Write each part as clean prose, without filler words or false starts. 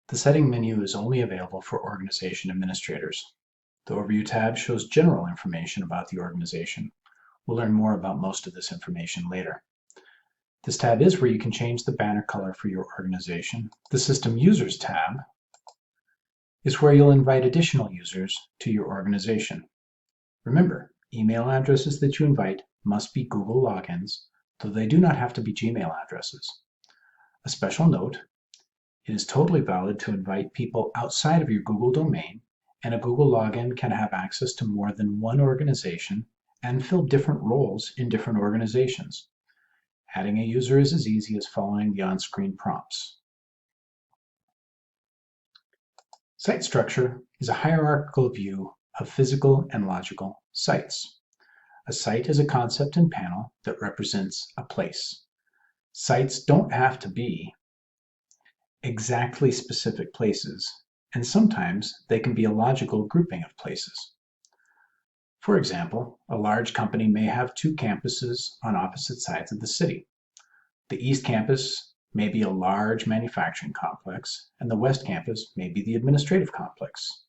The Setting menu is only available for organization administrators. The Overview tab shows general information about the organization. We'll learn more about most of this information later. This tab is where you can change the banner color for your organization. The System Users tab is where you'll invite additional users to your organization. Remember, email addresses that you invite must be Google logins, though they do not have to be Gmail addresses. A special note: it is totally valid to invite people outside of your Google domain, and a Google login can have access to more than one organization and fill different roles in different organizations. Adding a user is as easy as following the on-screen prompts. Site structure is a hierarchical view of physical and logical sites. A site is a concept in Panel that represents a place. Sites don't have to be exactly specific places, and sometimes they can be a logical grouping of places. For example, a large company may have two campuses on opposite sides of the city. The East Campus may be a large manufacturing complex, and the West Campus may be the administrative complex.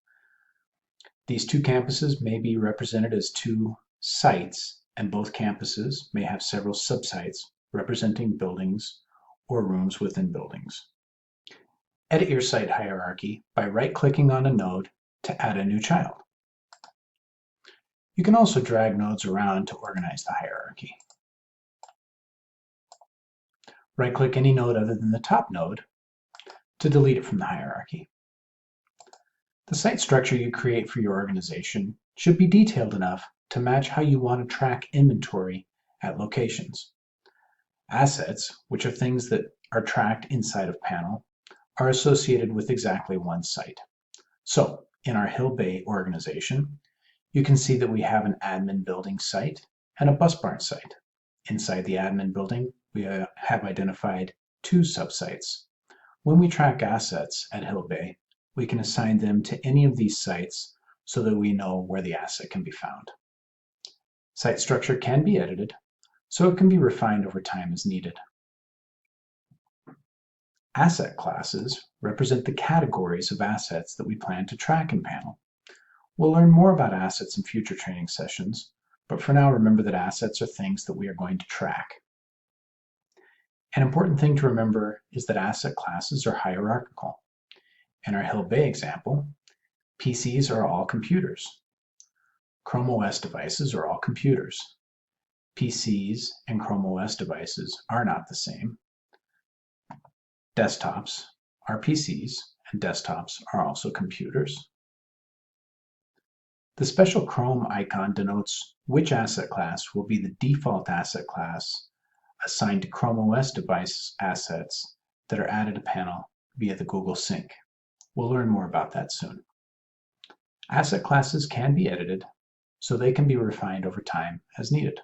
These two campuses may be represented as two sites, and both campuses may have several subsites representing buildings or rooms within buildings. Edit your site hierarchy by right-clicking on a node to add a new child. You can also drag nodes around to organize the hierarchy. Right-click any node other than the top node to delete it from the hierarchy. The site structure you create for your organization should be detailed enough to match how you want to track inventory at locations. Assets, which are things that are tracked inside of Panel, are associated with exactly one site. So, in our Hill Bay organization, you can see that we have an admin building site and a bus barn site. Inside the admin building, we have identified two subsites. When we track assets at Hill Bay, we can assign them to any of these sites so that we know where the asset can be found. Site structure can be edited, so it can be refined over time as needed. Asset classes represent the categories of assets that we plan to track in Panel. We'll learn more about assets in future training sessions, but for now remember that assets are things that we are going to track. An important thing to remember is that asset classes are hierarchical. In our Hill Bay example, PCs are all computers. Chrome OS devices are all computers. PCs and Chrome OS devices are not the same. Desktops are PCs, and desktops are also computers. The special Chrome icon denotes which asset class will be the default asset class assigned to Chrome OS device assets that are added to Panel via the Google Sync. We'll learn more about that soon. Asset classes can be edited, so they can be refined over time as needed.